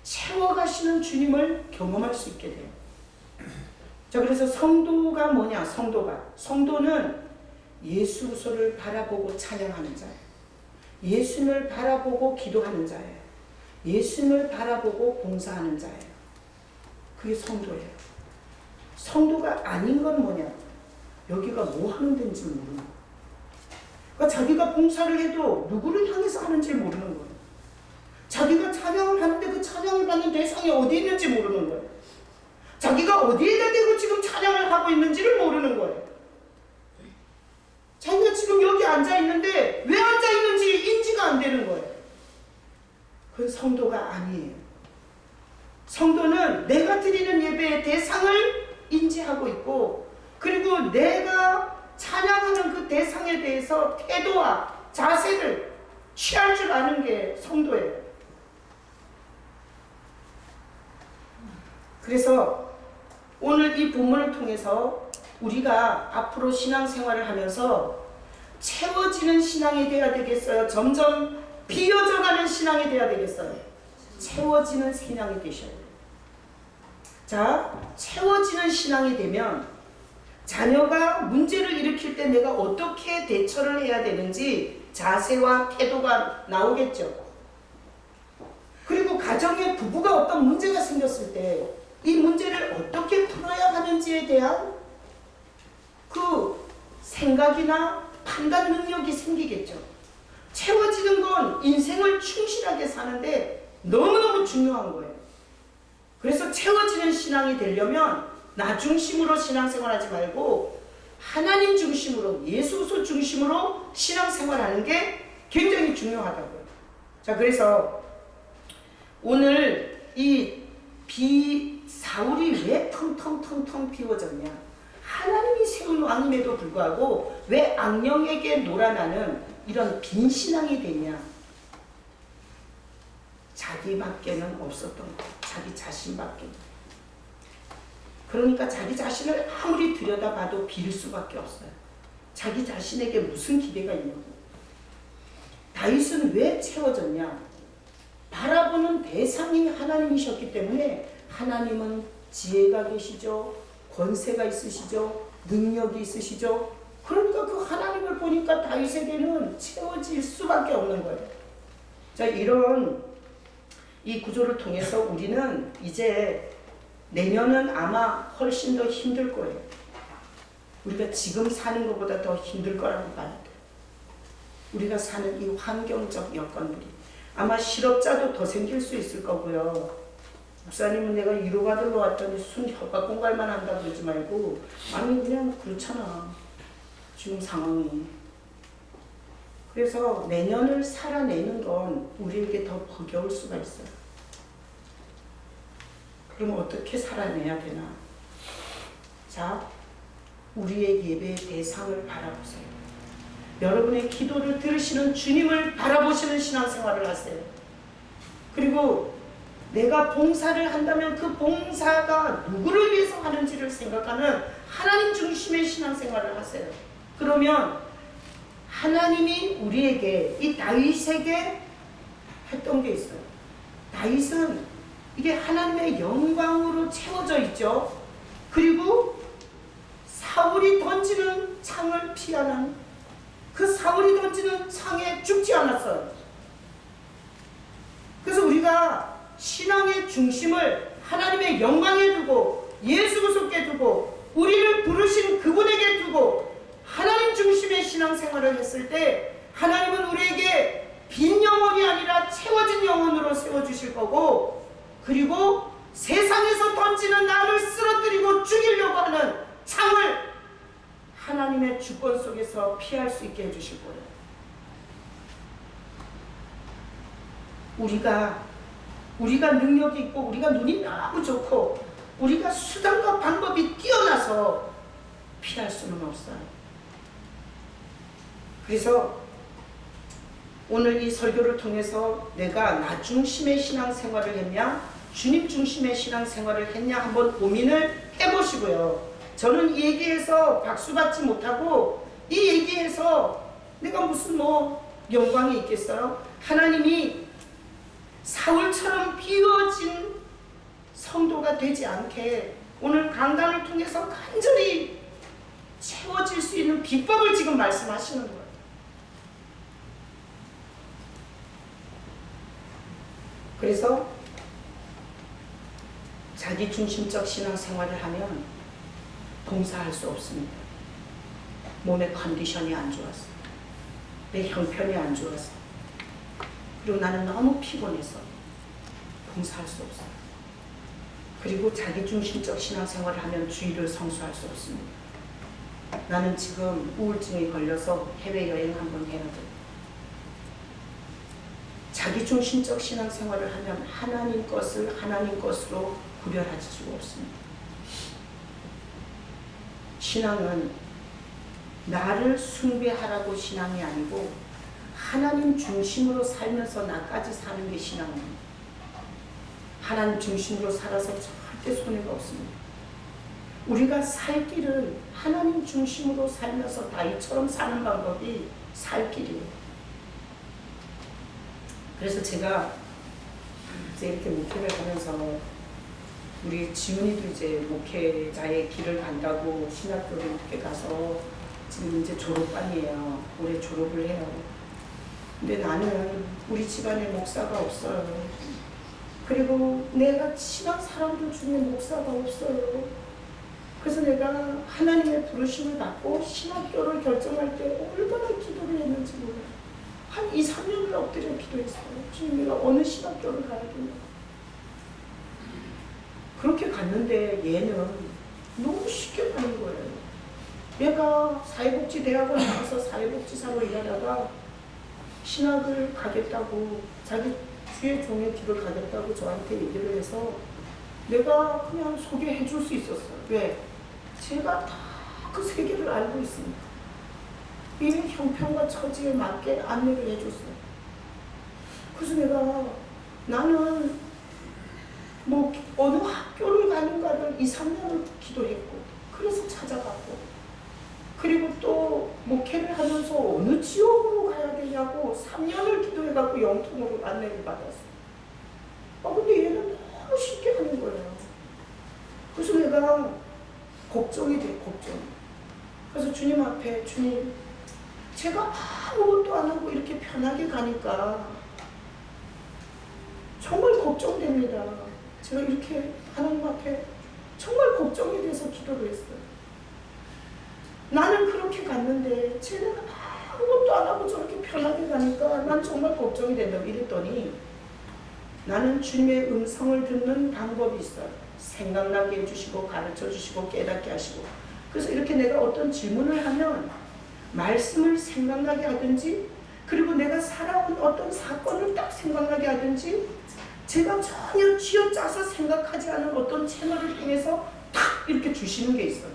채워가시는 주님을 경험할 수 있게 돼요. 자, 그래서 성도가 뭐냐? 성도는 예수 그리스도를 바라보고 찬양하는 자예요. 예수님을 바라보고 기도하는 자예요. 예수님을 바라보고 봉사하는 자예요. 그게 성도예요. 성도가 아닌 건 뭐냐? 여기가 뭐 하는 데인지 모르는 거예요. 그러니까 자기가 봉사를 해도 누구를 향해서 하는지 모르는 거예요. 자기가 찬양을 하는데 그 찬양을 받는 대상이 어디 있는지 모르는 거예요. 자기가 어디에다 대고 지금 찬양을 하고 있는지를 모르는 거예요. 자기가 지금 여기 앉아 있는데 왜 앉아 있는지 인지가 안 되는 거예요. 그건 성도가 아니에요. 성도는 내가 드리는 예배의 대상을 인지하고 있고, 그리고 내가 찬양하는 그 대상에 대해서 태도와 자세를 취할 줄 아는 게 성도예요. 그래서 오늘 이 본문을 통해서 우리가 앞으로 신앙생활을 하면서 채워지는 신앙이 돼야 되겠어요? 점점 비어져가는 신앙이 돼야 되겠어요? 채워지는 신앙이 되셔야 돼요. 자, 채워지는 신앙이 되면 자녀가 문제를 일으킬 때 내가 어떻게 대처를 해야 되는지 자세와 태도가 나오겠죠. 그리고 가정에 부부가 어떤 문제가 생겼을 때 이 문제를 어떻게 풀어야 하는지에 대한 그 생각이나 판단 능력이 생기겠죠. 채워지는 건 인생을 충실하게 사는데 너무너무 중요한 거예요. 그래서 채워지는 신앙이 되려면 나 중심으로 신앙생활하지 말고 하나님 중심으로, 예수 그리스도 중심으로 신앙생활하는 게 굉장히 중요하다고요. 자, 그래서 오늘 이 사울이 왜 텅텅텅텅 비워졌냐? 하나님이 세운 왕임에도 불구하고 왜 악령에게 놀아나는 이런 빈 신앙이 되냐? 자기밖에는 없었던 거예요. 자기 자신밖에. 그러니까 자기 자신을 아무리 들여다봐도 빌 수밖에 없어요. 자기 자신에게 무슨 기대가 있냐고. 다윗은 왜 채워졌냐? 바라보는 대상이 하나님이셨기 때문에 하나님은 지혜가 계시죠. 권세가 있으시죠. 능력이 있으시죠. 그러니까 그 하나님을 보니까 다윗에게는 채워질 수밖에 없는 거예요. 자, 이런 이 구조를 통해서 우리는 이제 내년은 아마 훨씬 더 힘들 거예요. 우리가 지금 사는 것보다 더 힘들 거라고 봐야 돼요. 우리가 사는 이 환경적 여건들이 아마 실업자도 더 생길 수 있을 거고요. 목사님은 내가 위로가 들러왔더니 순 혀가 공갈만 한다 그러지 말고, 아니 그냥 그렇잖아 지금 상황이. 그래서 내년을 살아내는 건 우리에게 더 버거울 수가 있어요. 그럼 어떻게 살아내야 되나? 자, 우리의 예배의 대상을 바라보세요. 여러분의 기도를 들으시는 주님을 바라보시는 신앙생활을 하세요. 그리고 내가 봉사를 한다면 그 봉사가 누구를 위해서 하는지를 생각하는 하나님 중심의 신앙생활을 하세요. 그러면 하나님이 우리에게, 이 다윗에게 했던 게 있어요. 다윗은 이게 하나님의 영광으로 채워져 있죠. 그리고 사울이 던지는 창을 피하는, 그 사울이 던지는 창에 죽지 않았어요. 그래서 우리가 신앙의 중심을 하나님의 영광에 두고, 예수 그리스도께 두고, 우리를 부르신 그분에게 두고 하나님 중심의 신앙생활을 했을 때 하나님은 우리에게 빈 영혼이 아니라 채워진 영혼으로 세워주실 거고, 그리고 세상에서 던지는 나를 쓰러뜨리고 죽이려고 하는 창을 하나님의 주권 속에서 피할 수 있게 해주실 거예요. 우리가 능력이 있고, 우리가 눈이 너무 좋고, 우리가 수단과 방법이 뛰어나서 피할 수는 없어요. 그래서 오늘 이 설교를 통해서 내가 나 중심의 신앙생활을 했냐, 주님 중심의 신앙생활을 했냐 한번 고민을 해보시고요. 저는 이 얘기에서 박수 받지 못하고, 이 얘기에서 내가 무슨 영광이 있겠어요? 하나님이 사울처럼 비워진 성도가 되지 않게 오늘 강단을 통해서 간절히 채워질 수 있는 비법을 지금 말씀하시는 거예요. 그래서 자기중심적 신앙생활을 하면 봉사할 수 없습니다. 몸의 컨디션이 안 좋아서, 내 형편이 안 좋아서, 그리고 나는 너무 피곤해서 봉사할 수 없어요. 그리고 자기중심적 신앙생활을 하면 주의를 성수할 수 없습니다. 나는 지금 우울증이 걸려서 해외여행 한번 해야 돼. 자기중심적 신앙생활을 하면 하나님 것을 하나님 것으로 구별할 수가 없습니다. 신앙은 나를 숭배하라고 신앙이 아니고 하나님 중심으로 살면서 나까지 사는 게 신앙입니다. 하나님 중심으로 살아서 절대 손해가 없습니다. 우리가 살 길을 하나님 중심으로 살면서 다윗처럼 사는 방법이 살 길이에요. 그래서 제가 이제 이렇게 목회를 하면서 우리 지훈이도 이제 목회자의 길을 간다고 신학교를 이렇게 가서 지금 이제 졸업반이에요. 올해 졸업을 해요. 근데 나는 우리 집안에 목사가 없어요. 그리고 내가 친한 사람들 중에 목사가 없어요. 그래서 내가 하나님의 부르심을 받고 신학교를 결정할 때 얼마나 기도를 했는지 몰라요. 한 2, 3년을 엎드려 기도했어요. 주님, 내가 어느 신학교를 가야 되나. 그렇게 갔는데 얘는 너무 쉽게 가는 거예요. 얘가 사회복지대학원 나와서 사회복지사로 일하다가 신학을 가겠다고, 자기 주의 종의 길을 가겠다고 저한테 얘기를 해서 내가 그냥 소개해 줄 수 있었어요. 왜? 제가 다 그 세계를 알고 있습니다. 이 형편과 처지에 맞게 안내를 해줬어요. 그래서 내가 나는 뭐 어느 학교를 가는가를 2, 3년을 기도했고, 그래서 찾아갔고, 그리고 또 목회를 하면서 어느 지역으로 가야 되냐고 3년을 기도해갖고 영통으로 안내를 받았어요. 근데 얘는 너무 쉽게 하는 거예요. 그래서 내가 걱정이 돼, 걱정. 그래서 주님 앞에, 주님, 제가 아무것도 안 하고 이렇게 편하게 가니까 정말 걱정됩니다. 제가 이렇게 하나님 앞에 정말 걱정이 돼서 기도를 했어요. 나는 그렇게 갔는데 쟤는 아무것도 안 하고 저렇게 편하게 가니까 난 정말 걱정이 된다고 이랬더니, 나는 주님의 음성을 듣는 방법이 있어요. 생각나게 해주시고 가르쳐 주시고 깨닫게 하시고. 그래서 이렇게 내가 어떤 질문을 하면 말씀을 생각나게 하든지, 그리고 내가 살아온 어떤 사건을 딱 생각나게 하든지, 제가 전혀 쥐어짜서 생각하지 않은 어떤 채널을 통해서 탁 이렇게 주시는 게 있어요.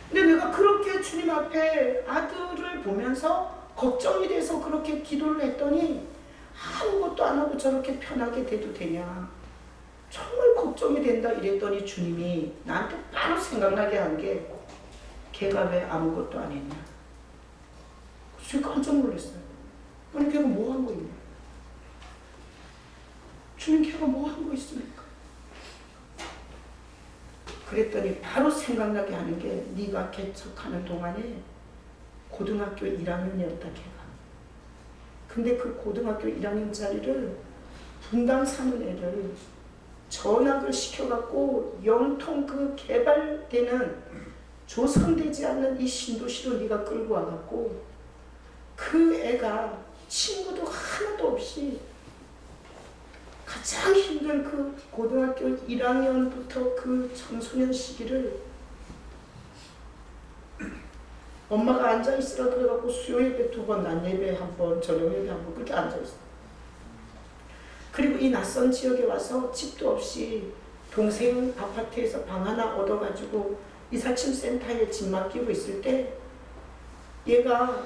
근데 내가 그렇게 주님 앞에 아들을 보면서 걱정이 돼서 그렇게 기도를 했더니, 아무것도 안 하고 저렇게 편하게 돼도 되냐, 정말 걱정이 된다 이랬더니 주님이 나한테 바로 생각나게 한 게, 걔가 왜 아무것도 안 했냐. 제가 깜짝 놀랐어요. 아니 걔가 뭐 한 거 있냐. 주님, 걔가 뭐 한 거 있습니까? 그랬더니 바로 생각나게 하는 게, 네가 개척하는 동안에 고등학교 1학년이었다 걔가. 근데 그 고등학교 1학년짜리를 분당 사는 애를 전학을 시켜갖고 영통 그 개발되는 조성되지 않는 이 신도시로 네가 끌고 와갖고 그 애가 친구도 하나도 없이 가장 힘든 그 고등학교 1학년부터 그 청소년 시기를 엄마가 앉아있으라 그래갖고 수요예배 2번, 낮예배 1번, 저녁예배 1번 그렇게 앉아있어. 그리고 이 낯선 지역에 와서 집도 없이 동생 아파트에서 방 하나 얻어가지고 이사침 센터에 집 맡기고 있을 때, 얘가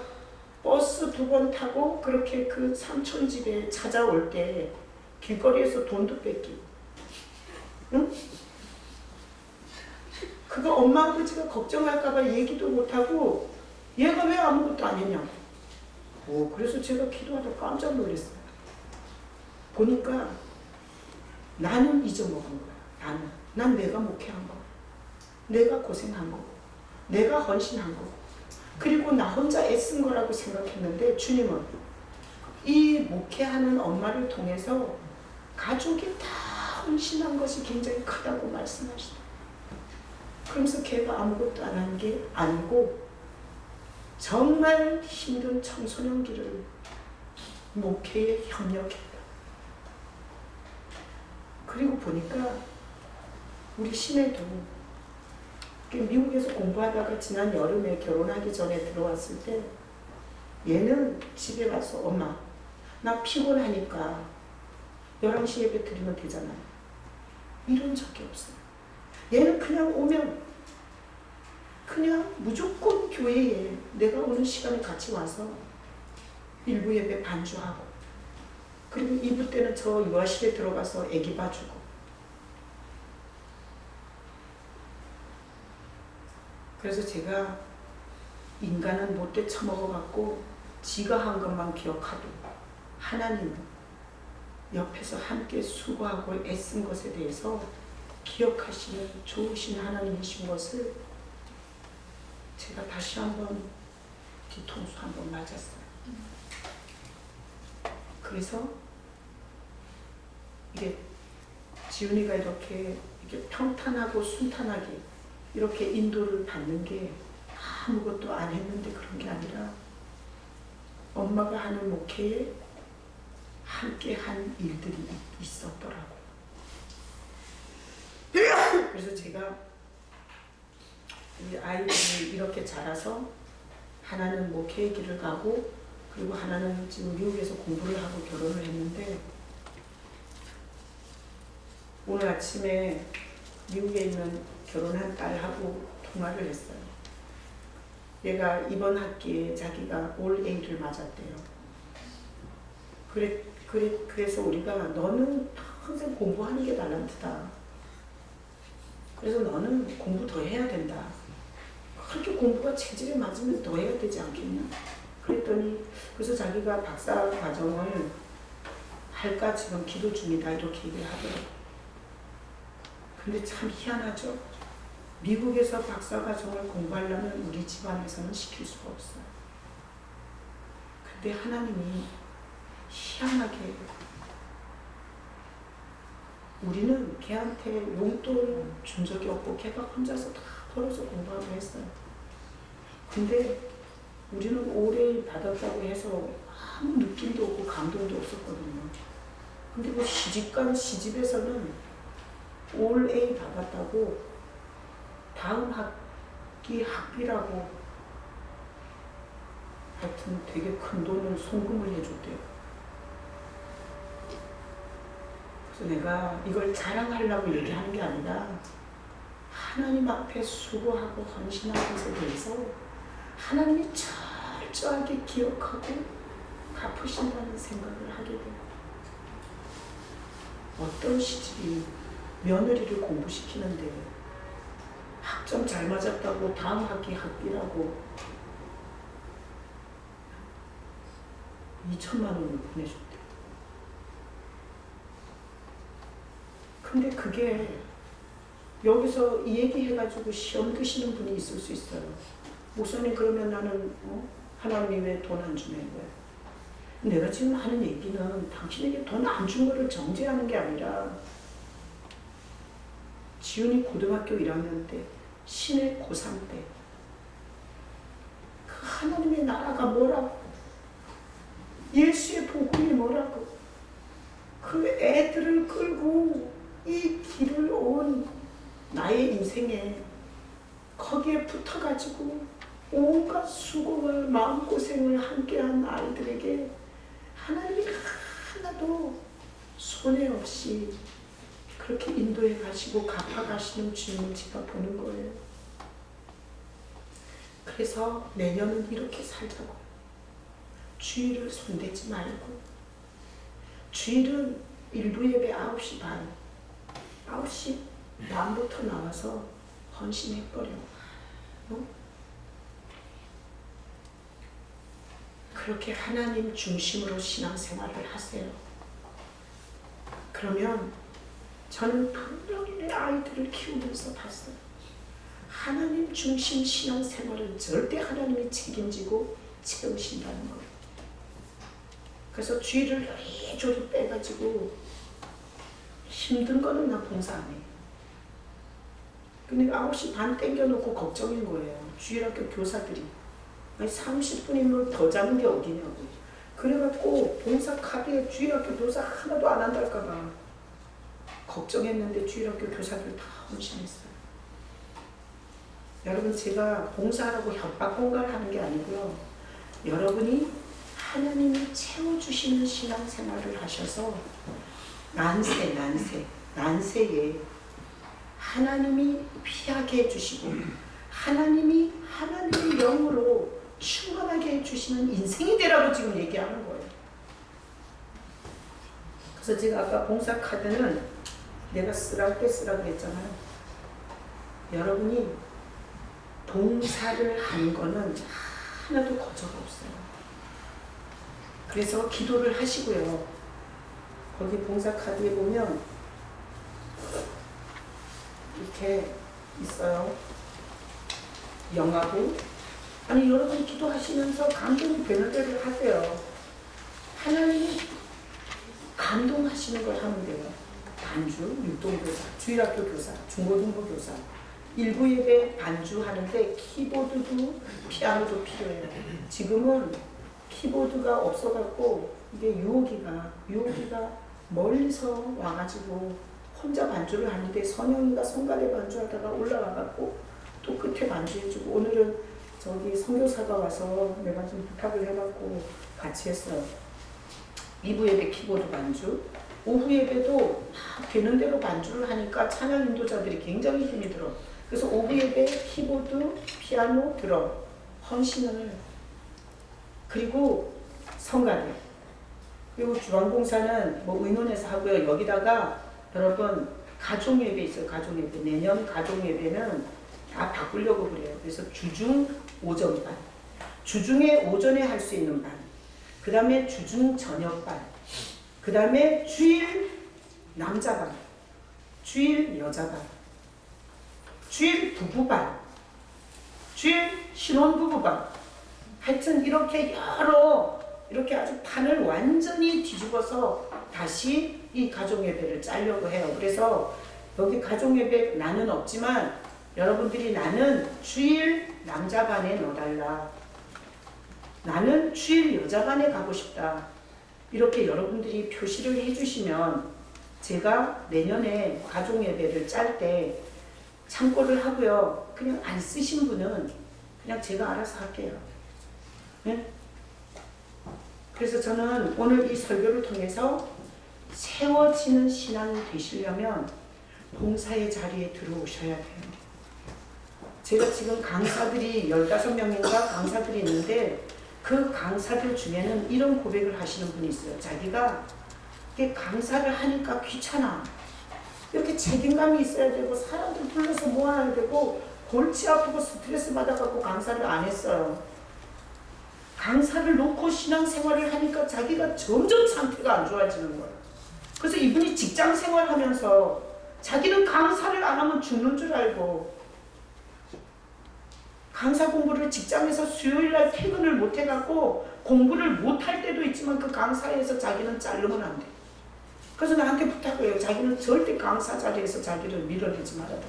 버스 2번 타고 그렇게 그 삼촌 집에 찾아올 때 길거리에서 돈도 뺏기고, 응? 그거 엄마 아버지가 걱정할까봐 얘기도 못하고 얘가 왜 아무것도 안 했냐고. 그래서 제가 기도하다 깜짝 놀랐어요. 보니까 나는 잊어먹은 거야. 난 내가 목회한 거, 내가 고생한 거, 내가 헌신한 거, 그리고 나 혼자 애쓴 거라고 생각했는데 주님은 이 목회하는 엄마를 통해서 가족이 다 헌신한 것이 굉장히 크다고 말씀하시다. 그러면서 걔가 아무것도 안 한 게 아니고 정말 힘든 청소년기를 목회에 협력했다. 그리고 보니까 우리 시내도 미국에서 공부하다가 지난 여름에 결혼하기 전에 들어왔을 때 얘는 집에 와서 엄마 나 피곤하니까 11시 예배 드리면 되잖아요. 이런 적이 없어요. 얘는 그냥 오면 그냥 무조건 교회에 내가 오는 시간에 같이 와서 일부 예배 반주하고 그리고 2부 때는 저 유아실에 들어가서 애기 봐주고 그래서 제가 인간은 못돼 처먹어갖고 지가 한 것만 기억하도 하나님은 옆에서 함께 수고하고 애쓴 것에 대해서 기억하시는 좋으신 하나님이신 것을 제가 다시 한번 뒤통수 한번 맞았어요. 그래서 이게 지훈이가 이렇게 평탄하고 순탄하게 이렇게 인도를 받는 게 아무것도 안 했는데 그런 게 아니라 엄마가 하는 목회에 함께 한 일들이 있었더라고. 그래서 제가 우리 아이들이 이렇게 자라서 하나는 목회의 길을 가고 그리고 하나는 지금 미국에서 공부를 하고 결혼을 했는데 오늘 아침에 미국에 있는 결혼한 딸하고 통화를 했어요. 얘가 이번 학기에 자기가 올 A를 맞았대요. 그래서 우리가 너는 항상 공부하는 게 달란트다. 그래서 너는 공부 더 해야 된다. 그렇게 공부가 체질에 맞으면 더 해야 되지 않겠냐. 그랬더니 그래서 자기가 박사 과정을 할까 지금 기도 중이다 이렇게 얘기를 하더라고요. 근데 참 희한하죠. 미국에서 박사 과정을 공부하려면 우리 집안에서는 시킬 수가 없어요. 근데 하나님이 희한하게 우리는 걔한테 용돈 준 적이 없고 걔가 혼자서 다 벌어서 공부하고 했어요. 근데 우리는 올해 받았다고 해서 아무 느낌도 없고 감동도 없었거든요. 근데 뭐 시집간 시집에서는 올 A 받았다고 다음 학기 학비라고 하여튼 되게 큰 돈을 송금을 해줬대요. 그래서 내가 이걸 자랑하려고 얘기하는 게 아니라 하나님 앞에 수고하고 헌신한 것에 대해서 하나님이 철저하게 기억하고 갚으신다는 생각을 하게 돼요. 어떤 시집이 며느리를 공부시키는데 학점 잘 맞았다고 다음 학기 학비라고 2천만 원을 보내줬대. 근데 그게 여기서 이 얘기 해가지고 시험 드시는 분이 있을 수 있어요. 목사님 그러면 나는 하나님이 왜 돈 안 주는 거야? 내가 지금 하는 얘기는 당신에게 돈 안 준 거를 정죄하는 게 아니라 지훈이 고등학교 1학년 때 신의 고3 때 그 하나님의 나라가 뭐라고 예수의 복음이 뭐라고 그 애들을 끌고 이 길을 온 나의 인생에 거기에 붙어가지고 온갖 수고와 마음고생을 함께한 아이들에게 하나님이 하나도 손해 없이 그렇게 인도해 가시고 갚아가시는 주님을 제가 보는 거예요. 그래서 내년은 이렇게 살자고. 주일을 손대지 말고. 주일은 일부 예배 9시 반, 9시 반부터 나와서 헌신해버려. 그렇게 하나님 중심으로 신앙생활을 하세요. 그러면 저는 분명히 내 아이들을 키우면서 봤어요. 하나님 중심 신앙생활은 절대 하나님이 책임지고 채우신다는 거예요. 그래서 주일을 요리조리 빼가지고 힘든 거는 나 봉사 안 해요. 근데 9시 반 땡겨놓고 걱정인 거예요. 주일학교 교사들이. 아니 30분이면 더 자는 게 어디냐고. 그래갖고 봉사 카드에 주일학교 교사 하나도 안 한달까봐 걱정했는데 주일학교 교사들 다 헌신했어요. 여러분, 제가 봉사하라고 협박공갈 하는 게 아니고요. 여러분이 하나님이 채워주시는 신앙생활을 하셔서 난세에 하나님이 피하게 해주시고 하나님의 영으로 충만하게 해주시는 인생이 되라고 지금 얘기하는 거예요. 그래서 제가 아까 봉사 카드는 내가 쓰라고 했잖아요. 여러분이 봉사를 하는 거는 하나도 거저가 없어요. 그래서 기도를 하시고요. 거기 봉사 카드에 보면 이렇게 있어요. 영하고 아니 여러분이 기도하시면서 감동이 되는 대로 하세요. 하나님이 감동하시는 걸 하면 돼요. 반주, 율동교사, 주일학교 교사, 중고등부 교사, 일부 예배 반주하는데 키보드도 피아노도 필요해요. 지금은 키보드가 없어갖고 이게 유호기가 멀리서 와가지고 혼자 반주를 하는데 선영이가 성가대 반주하다가 올라와갖고 또 끝에 반주해주고 오늘은 저기 선교사가 와서 내가 좀 부탁을 해갖고 같이 했어요. 2부 예배 키보드 반주, 오후 예배도 막 되는 대로 반주를 하니까 찬양 인도자들이 굉장히 힘이 들어. 그래서 오후 예배 키보드, 피아노, 드럼, 헌신을 그리고 성가대 그리고 주방봉사는 뭐 의논해서 하고요. 여기다가 여러분 가족예배 있어요. 가족예배. 내년 가족예배는 다 바꾸려고 그래요. 그래서 주중 오전반, 주중에 오전에 할 수 있는 반, 그 다음에 주중 저녁반, 그 다음에 주일 남자반, 주일 여자반, 주일 부부반, 주일 신혼부부반, 하여튼 이렇게 이렇게 아주 판을 완전히 뒤집어서 다시 이 가족예배를 짜려고 해요. 그래서 여기 가족예배 나는 없지만 여러분들이 나는 주일 남자반에 넣어달라. 나는 주일 여자반에 가고 싶다. 이렇게 여러분들이 표시를 해주시면 제가 내년에 가족예배를 짤 때 참고를 하고요. 그냥 안 쓰신 분은 그냥 제가 알아서 할게요. 네? 그래서 저는 오늘 이 설교를 통해서 세워지는 신앙이 되시려면 봉사의 자리에 들어오셔야 돼요. 제가 지금 강사들이 15명인가 강사들이 있는데 그 강사들 중에는 이런 고백을 하시는 분이 있어요. 자기가 이렇게 강사를 하니까 귀찮아. 이렇게 책임감이 있어야 되고 사람들 불러서 모아야 되고 골치 아프고 스트레스 받아갖고 강사를 안 했어요. 강사를 놓고 신앙생활을 하니까 자기가 점점 상태가 안 좋아지는 거예요. 그래서 이분이 직장생활 하면서 자기는 강사를 안 하면 죽는 줄 알고 강사 공부를 직장에서 수요일날 퇴근을 못 해갖고 공부를 못 할 때도 있지만 그 강사에서 자기는 자르면 안 돼. 그래서 나한테 부탁을 해요. 자기는 절대 강사 자리에서 자기를 밀어내지 말아야 돼.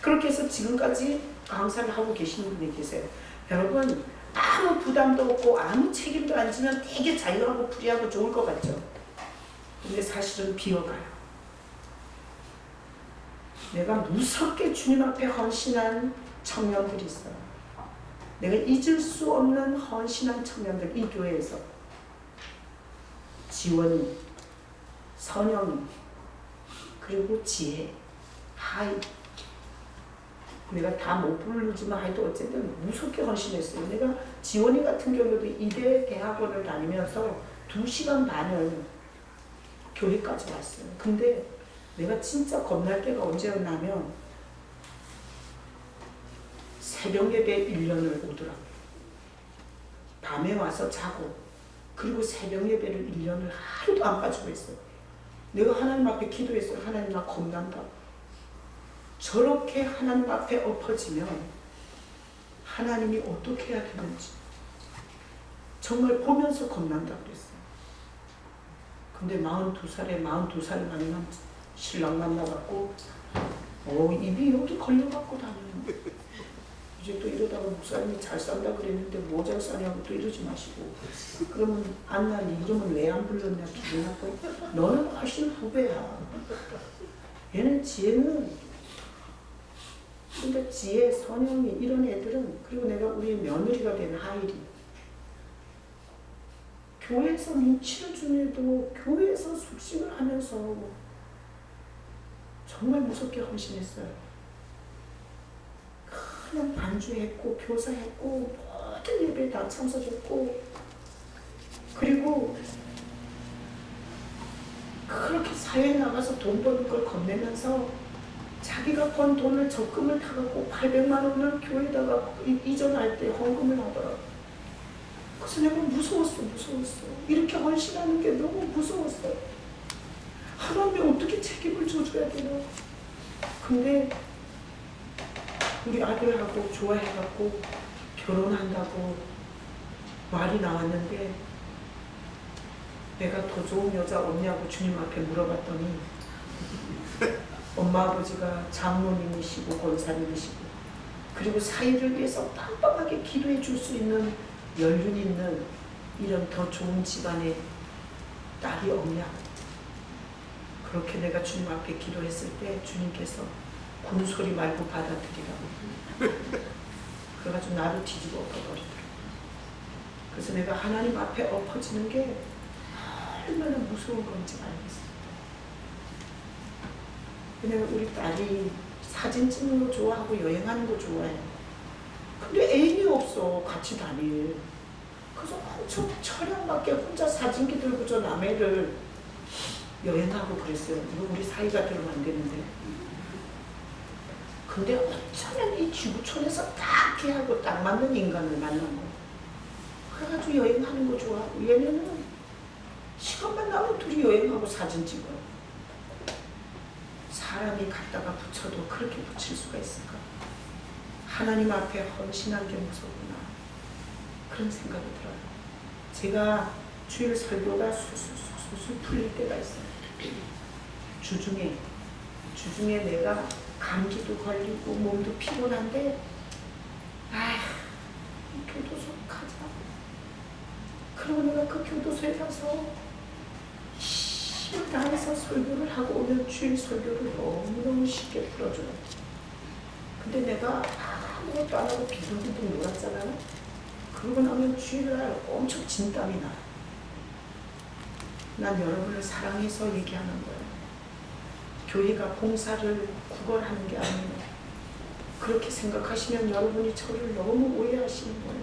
그렇게 해서 지금까지 강사를 하고 계시는 분이 계세요. 여러분 아무 부담도 없고 아무 책임도 안 지면 되게 자유하고 프리하고 좋을 것 같죠. 근데 사실은 비어가요. 내가 무섭게 주님 앞에 헌신한 청년들이 있어요. 내가 잊을 수 없는 헌신한 청년들, 이 교회에서 지원이, 선영이, 그리고 지혜, 하이. 내가 다 못 부르지만 하여튼 어쨌든 무섭게 헌신했어요. 내가 지원이 같은 경우도 이대 대학원을 다니면서 2시간 반을 교회까지 왔어요. 근데 내가 진짜 겁날 때가 언제였냐면 새벽 예배 1년을 오더라고요. 밤에 와서 자고 그리고 새벽 예배를 1년을 하루도 안 빠지고 있어요. 내가 하나님 앞에 기도했어요. 하나님 나 겁난다. 저렇게 하나님 앞에 엎어지면 하나님이 어떻게 해야 되는지 정말 보면서 겁난다 그랬어요. 근데 42살 만난 신랑 만나갖고 입이 여기 걸려갖고 다니는. 이제 또 이러다가 목사님이 잘 산다 그랬는데 뭐 잘 사냐고 또 이러지 마시고, 그러면 안나 네 이름은 왜 안 불렀냐 기분 나고. 너는 훨씬 후배야. 얘는 지혜는, 근데 지혜, 선영이 이런 애들은, 그리고 내가 우리 며느리가 된 하일이 교회에서 눈치를 주는 애도 교회에서 숙식을 하면서 정말 무섭게 헌신했어요. 그냥 반주했고 교사했고 모든 예배에 다 참석했고, 그리고 그렇게 사회에 나가서 돈 버는 걸 겁내면서 자기가 번 돈을 적금을 타갖고 800만 원을 교회에다가 이전할 때 헌금을 하더라. 그래서 내가 무서웠어. 이렇게 헌신하는 게 너무 무서웠어요. 하나님이 어떻게 책임을 져줘야 되나. 근데 우리 아들하고 좋아해갖고 결혼한다고 말이 나왔는데, 내가 더 좋은 여자 없냐고 주님 앞에 물어봤더니 엄마 아버지가 장로님이시고 권사님이시고, 그리고 사회를 위해서 빡빡하게 기도해 줄 수 있는 연륜 있는 이런 더 좋은 집안의 딸이 없냐. 그렇게 내가 주님 앞에 기도했을 때 주님께서 군소리 말고 받아들이라고. 그래가지고 나를 뒤집어 엎어버리더라고. 그래서 내가 하나님 앞에 엎어지는 게 얼마나 무서운 건지 알겠어. 왜냐면 우리 딸이 사진 찍는 거 좋아하고 여행하는 거 좋아해. 근데 애인이 없어, 같이 다닐. 그래서 엄청 촬영밖에 혼자 사진기 들고 저 남해를 여행하고 그랬어요. 이거 우리 사이가 들으면 안 되는데. 근데 어쩌면 이 지구촌에서 딱 걔하고 딱 맞는 인간을 만난 거. 그래가지고 여행하는 거 좋아하고, 얘네는 시간만 나면 둘이 여행하고 사진 찍어요. 사람이 갖다가 붙여도 그렇게 붙일 수가 있을까? 하나님 앞에 헌신한 게 무섭구나. 그런 생각이 들어요. 제가 주일 설교가 수술 풀릴 때가 있어요. 주중에 내가 감기도 걸리고 몸도 피곤한데, 교도소 가자. 그리고 내가 그 교도소에 가서 힘을 다해서 설교를 하고 오면 주일 설교를 너무너무 쉽게 풀어줘요. 근데 내가 아무것도 안 하고 비둥비둥 놀았잖아요. 그러고 나면 주일날 엄청 진땀이 나요. 난 여러분을 사랑해서 얘기하는 거예요. 교회가 봉사를 구걸하는 게 아니에요. 그렇게 생각하시면 여러분이 저를 너무 오해하시는 거예요.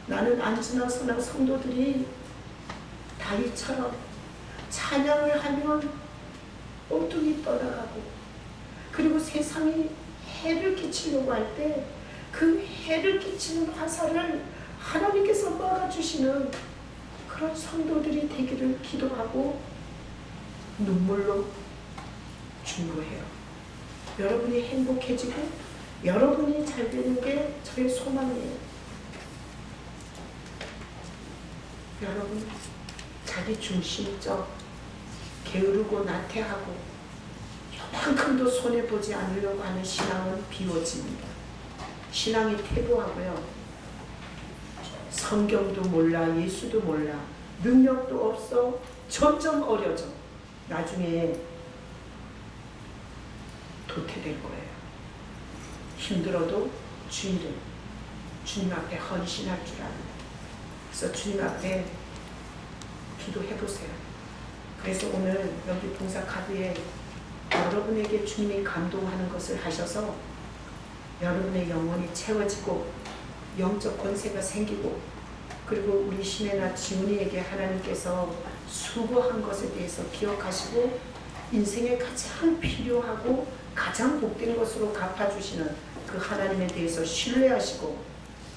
나는 안지나 선한 성도들이 다윗처럼 찬양을 하면 엉뚱이 떠나가고, 그리고 세상이 해를 끼치려고 할 때 그 해를 끼치는 화살을 하나님께서 막아주시는 그런 성도들이 되기를 기도하고 눈물로 중보해요. 여러분이 행복해지고 여러분이 잘 되는 게 저의 소망이에요. 여러분, 자기 중심적, 게으르고 나태하고 요만큼도 손해보지 않으려고 하는 신앙은 비워집니다. 신앙이 퇴보하고요. 성경도 몰라, 예수도 몰라, 능력도 없어, 점점 어려져. 나중에 도태될 거예요. 힘들어도 주일은 주님 앞에 헌신할 줄 아는. 그래서 주님 앞에 기도해보세요. 그래서 오늘 여기 봉사 카드에 여러분에게 주님이 감동하는 것을 하셔서 여러분의 영혼이 채워지고 영적 권세가 생기고, 그리고 우리 시메나 지훈이에게 하나님께서 수고한 것에 대해서 기억하시고 인생에 가장 필요하고 가장 복된 것으로 갚아주시는 그 하나님에 대해서 신뢰하시고,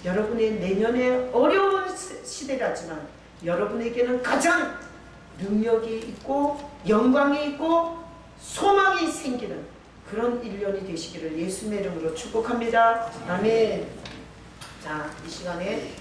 여러분의 내년에 어려운 시대라지만 여러분에게는 가장 능력이 있고 영광이 있고 소망이 생기는 그런 1년이 되시기를 예수님의 이름으로 축복합니다. 아멘. 자, 이 시간에